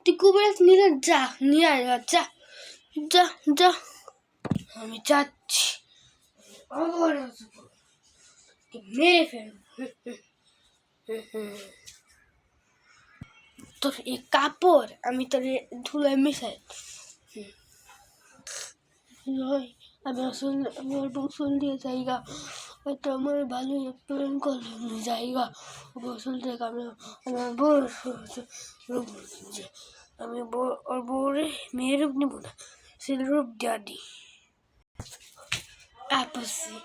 তুই কুবেরাস নিলে যা নিয়ে আয়, যা যা যা, আমি যাচ্ছি, আবার আসবো, মেরে ফেলবো। তোর এই কাপড় আমি তোর ধুলায় মিশাই। আমি আসলে আমি গোসল দিয়ে জায়গা হয়তো আমার ভালোই প্ল্যান করলাম জায়গা গোসল থেকে আমি আমার বউর আমি ওর বউরে মেয়ের রূপ নিব না, সে রূপ ডাডি আপসি,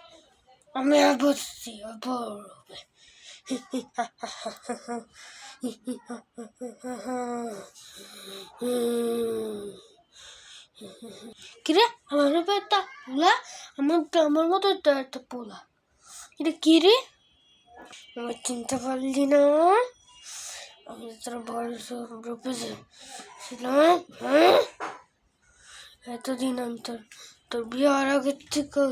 আমি আপসি ওর বউর রূপে। কিরে আমার রূপে একটা পোলা, আমার মতো একটা পোলা, এটা কি রে? আমার চিনতে পারলি না? আমি তোর বড় রূপে ছিলাম, হ্যাঁ? এতদিন আমি তোর বিয়ের আগের থেকে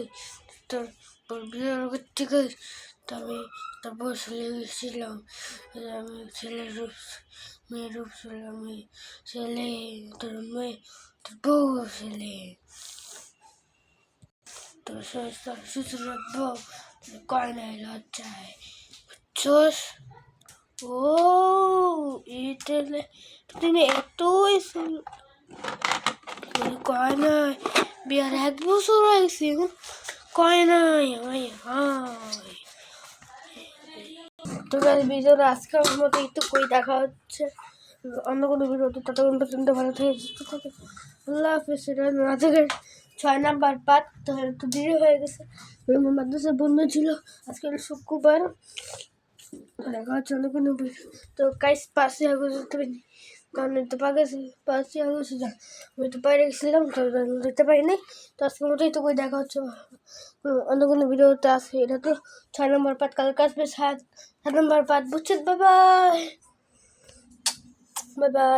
তোর বিয়ের আগের থেকে আমি তোর বসে লেগেছিলাম। আমি ছেলের রূপ, মেয়ের রূপ ছিলাম, আমি ছেলে, তোর মেয়ে, তোর বউ ছেলে, তোর শ্বশুরের বউ কয়নায় লজ্জায়, বুঝছস? ও এটা তুমি এতই কয় নাই বিয়ার 1 বছর হয়েছে, কয় নাই তো ভিডিওটা আজকের মতো একটু কই দেখা হচ্ছে অন্য কোনো ভিডিওতে, ততক্ষণ পর্যন্ত ভালো থেকে সুস্থ থাকে, আল্লাহ হাফেজ। সেটা না থেকে 6 নাম্বার পাত তো একটু দেরি হয়ে গেছে, মাদ্রাসা বন্ধ ছিল, আজকে শুক্রবার, দেখা হচ্ছে অন্য কোনো ভিডিও। তো গাইস 5ই আগস্ট কারণ তো 5ই আগস্ট আমি তো বাইরে গেছিলাম, তো দেখতে পারিনি। তো আজকের মতোই তো কই দেখা হচ্ছে অন্য কোনো ভিডিওতে আছে। এটা তো 6 নম্বর পাত, কালকে আসবে 7 নম্বর পাত, বুঝছেন? Bye bye bye bye.